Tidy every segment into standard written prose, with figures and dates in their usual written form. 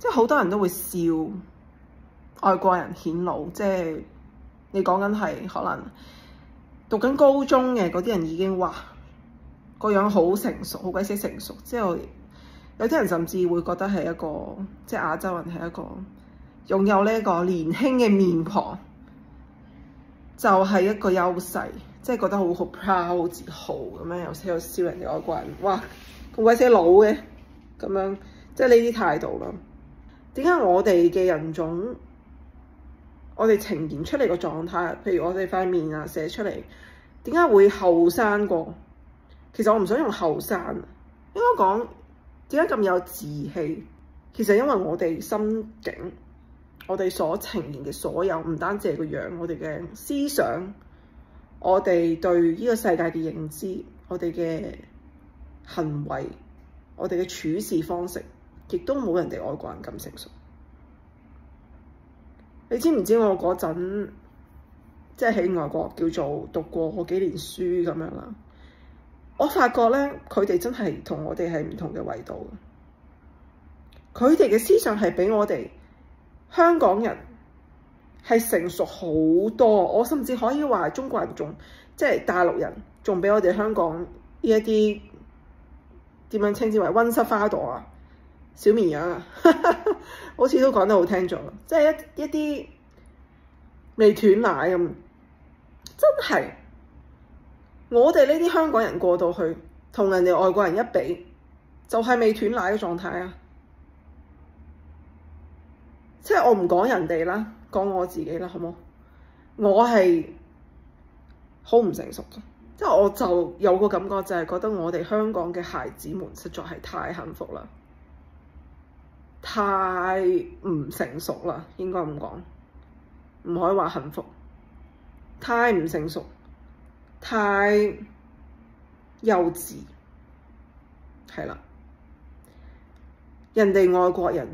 即係好多人都會笑外國人顯老，即係你講緊係可能讀緊高中嘅嗰啲人已經哇個樣好成熟，好鬼死成熟。之後有啲人甚至會覺得係一個即係亞洲人係一個擁有呢一個年輕嘅面龐，就係一個優勢，即係覺得好 proud 好自豪咁樣，有時有笑人哋外國人，哇咁鬼死老嘅咁樣，即係呢啲態度啦。點解我哋嘅人種，我哋呈現出嚟個狀態，譬如我哋塊面啊寫出嚟，點解會後生過？其實我唔想用後生，應該講點解咁有志氣？其實因為我哋心境，我哋所呈現嘅所有，唔單止係個樣，我哋嘅思想，我哋對呢個世界嘅認知，我哋嘅行為，我哋嘅處事方式，亦都冇人哋外國人咁成熟。你知唔知我嗰陣即係喺外國叫做讀過幾年書咁樣啦？我發覺咧，佢哋真係同我哋係唔同嘅維度。佢哋嘅思想係比我哋香港人係成熟好多。我甚至可以話中國人仲即係大陸人仲比我哋香港呢一啲點樣稱之為溫室花朵啊、小綿羊啊，好似都講得好聽咗，即係一啲未斷奶咁，真係。我哋呢啲香港人過到去，同人哋外國人一比，就係未斷奶嘅狀態啊！即係我唔講人哋啦，講我自己啦，好冇？我係好唔成熟嘅，即係我就有個感覺，就係覺得我哋香港嘅孩子們實在係太幸福啦，太唔成熟啦，應該咁講，唔可以話幸福，太唔成熟。太幼稚，係啦。人哋外國人，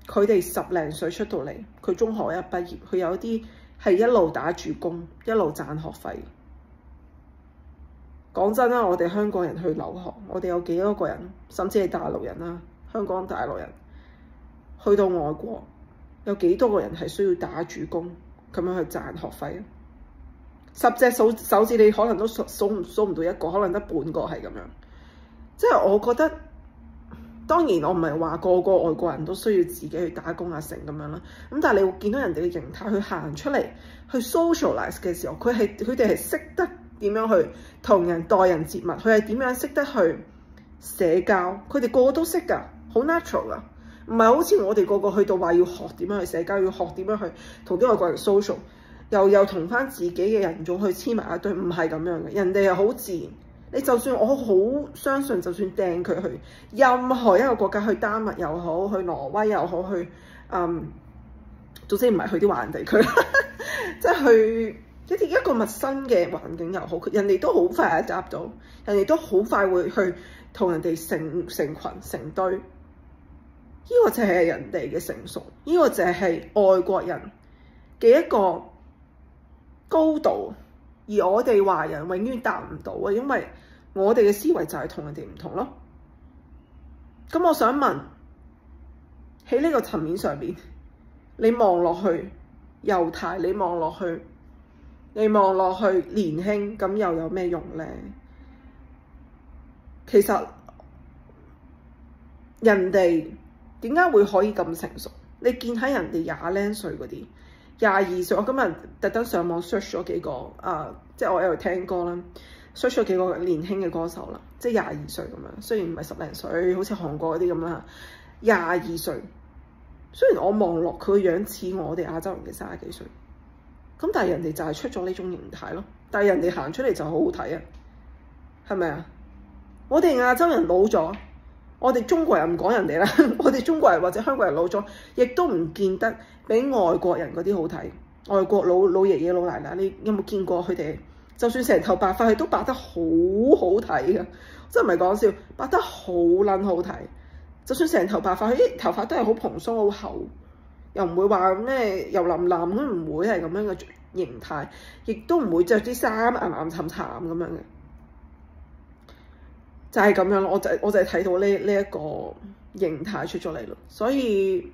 佢哋10零歲出到嚟，佢中學一畢業，佢有啲係一路打住工，一路賺學費。講真啦，我哋香港人去留學，我哋有幾多個人，甚至係大陸人啦，香港大陸人去到外國，有幾多個人係需要打住工咁樣去賺學費？10隻手指你可能都數唔到一個，可能得半個係咁樣。即係我覺得，當然我唔係話個個外國人都需要自己去打工啊成咁樣啦。咁但係你會見到人哋嘅形態，去行出嚟去 socialize 嘅時候，佢哋係識得點樣去同人待人接物，佢係點樣識得去社交，佢哋個個都識㗎，好 natural 㗎，唔係好似我哋個個去到話要學點樣去社交，要學點樣去同啲外國人 social。又同翻自己嘅人種去黐埋一堆，唔係咁樣嘅。人哋係好自然。你就算我好相信，就算掟佢去任何一個國家，去丹麥又好，去挪威又好，去總之唔係去啲華人地區啦，即係去一個陌生嘅環境又好，人哋都好快adapт到，人哋都好快會去同人哋成群成堆。呢個就係人哋嘅成熟，呢個就係外國人嘅一個高度，而我哋華人永遠達唔到啊，因為我哋嘅思維就係同人哋唔同咯。咁我想問，喺呢個層面上面，你望落去幼態，你望落去年輕，咁又有咩用呢？其實人哋點解會可以咁成熟？你見喺人哋20零歲嗰啲22歲，我今日特登上網 search 咗幾個即係我喺度聽歌啦 ，search 咗幾個年輕嘅歌手啦，即係22歲咁樣，雖然唔係10零歲，好似韓國嗰啲咁啦，22歲。雖然我望落佢個樣似我哋亞洲人嘅30幾歲，咁但係人哋就係出咗呢種形態咯。但係人哋行出嚟就好好睇啊，係咪啊？我哋亞洲人老咗，我哋中國人唔講人哋啦，我哋中國人或者香港人老咗，亦都唔見得比外國人嗰啲好睇。外國老爺爺老奶奶，你有冇見過佢哋？就算成頭白髮，佢都白得好好睇噶，真係唔係講笑，白得好撚好睇。就算成頭白髮，佢啲頭髮都係好蓬鬆好厚，又唔會話咩油淋淋，都唔會係咁樣嘅形態，亦都唔會着啲衫岩岩沉沉咁樣嘅，就係咁樣咯。我就係睇到呢一個形態出咗嚟咯。所以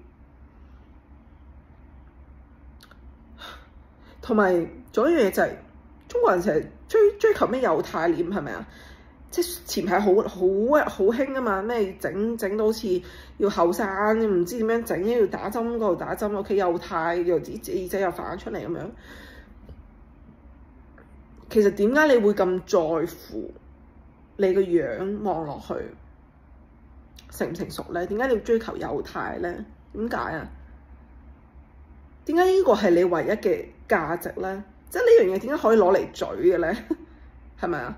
同埋仲有一樣嘢就係、中國人成日追求咩猶太臉係咪啊？即係前排好興啊嘛，咩整到好似要後生，唔知點樣整，要打針嗰度打針，屋企猶太又啲耳仔又反出嚟咁樣。其實點解你會咁在乎你個樣望落去成唔成熟咧？點解你要追求猶太咧？點解啊？點解呢個係你唯一嘅價值咧？即係呢樣嘢點解可以攞嚟嘴嘅咧？係咪啊？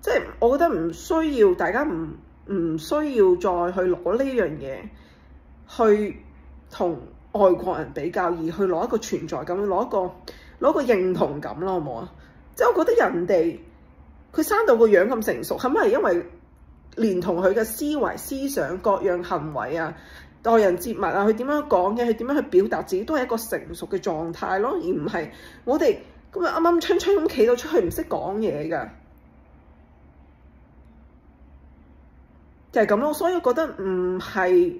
即係我覺得唔需要，大家唔需要再去攞呢樣嘢去同外國人比較，而去攞一個存在感，攞一個認同感咯，好冇啊？即係我覺得人哋佢生到個樣咁成熟，係咪因為連同佢嘅思維、思想、各樣行為啊、待人接物啊，佢點樣講嘅，佢點樣去表達自己，都係一個成熟嘅狀態咯，而唔係我哋咁樣啱啱春春咁企到出去唔識講嘢㗎。就係咁咯，所以我覺得唔係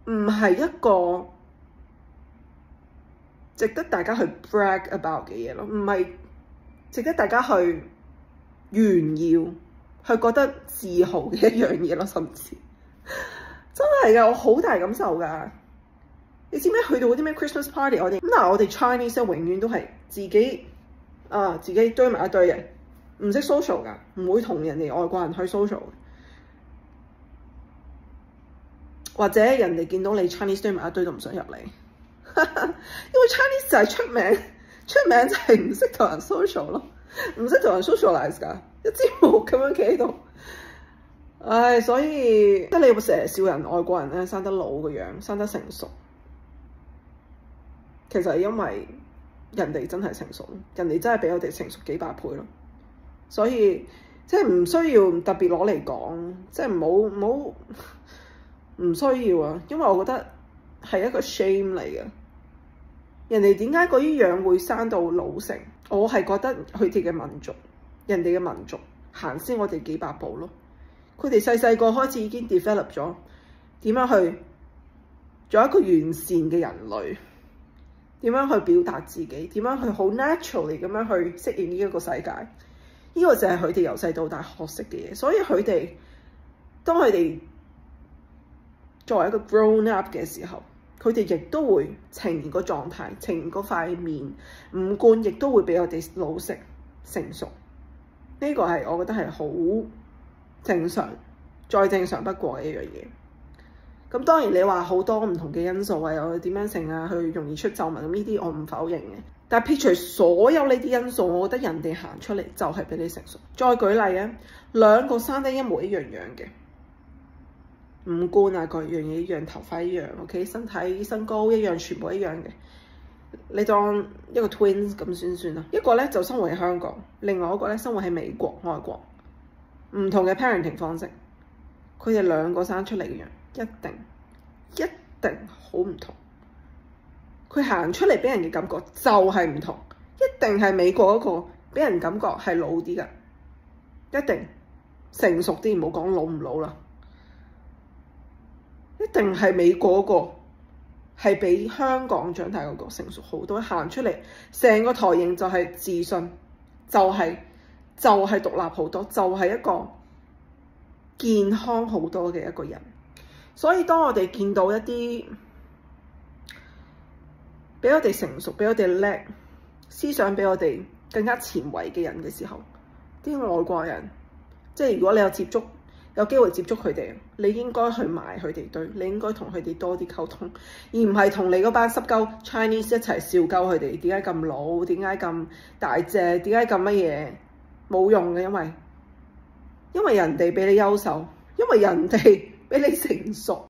一個值得大家去 brag about 嘅嘢咯，唔係值得大家去炫耀、去覺得自豪嘅一樣嘢咯，甚至真係㗎，我好大感受㗎。你知唔知去到嗰啲咩 Christmas party， 我哋我哋 Chinese 永遠都係自己堆埋一堆嘅，唔識 social 㗎，唔會同人哋外國人去 social。或者人哋見到你 Chinese 堆埋一堆都唔想入嚟，因為 Chinese 就係出名就係唔識同人 social 咯，唔識同人 socialize 㗎，一支毛咁樣企喺度。唉，所以即係你成日笑人外國人咧生得老個樣，生得成熟，其實係因為人哋真係成熟，人哋真係比我哋成熟幾百倍咯。所以即係唔需要特別攞嚟講，即係唔好。唔需要啊，因為我覺得係一個 shame 嚟嘅。人哋點解嗰啲樣會生到老成？我係覺得佢哋嘅民族，人哋嘅民族行先我哋幾百步咯。佢哋細個開始已經 develop 咗點樣去做一個完善嘅人類，點樣去表達自己，點樣去好 naturally 咁樣去適應呢一個世界。呢個就係佢哋由細到大學識嘅嘢，所以佢哋當佢哋作為一個 grown up 嘅時候，佢哋亦都會呈現個狀態，呈現嗰塊面，五官亦都會比我哋老成成熟。呢個係我覺得係好正常，再正常不過嘅一樣嘢。咁當然你話好多唔同嘅因素啊，又點樣成啊，去容易出皺紋，咁呢啲我唔否認嘅。但係撇除所有呢啲因素，我覺得人哋行出嚟就係比你成熟。再舉例啊，兩個生得一模一樣嘅。五官啊，各樣嘢一樣，頭髮一樣 ，OK， 身體身高一樣，全部一樣嘅。你當一個 twins 咁算啦。一個咧就生活喺香港，另外一個咧生活喺美國外國，唔同嘅 parenting 方式，佢哋兩個生出嚟嘅樣一定好唔同。佢行出嚟俾人嘅感覺就係唔同，一定係美國嗰個俾人感覺係老啲㗎，一定成熟啲，唔好講老唔老啦。一定係美國嗰個係比香港長大嗰個成熟好多，行出嚟成個台型就係自信，就係獨立好多，就係一個健康好多嘅一個人。所以當我哋見到一啲比我哋成熟、比我哋叻、思想比我哋更加前衛嘅人嘅時候，啲外國人，即係如果你有機會接觸佢哋，你應該去埋佢哋堆，你應該同佢哋多啲溝通，而唔係同你嗰班濕鳩 Chinese 一齊笑鳩佢哋點解咁老，點解咁大隻，點解咁乜嘢，冇用嘅，因為人哋比你優秀，因為人哋比你成熟。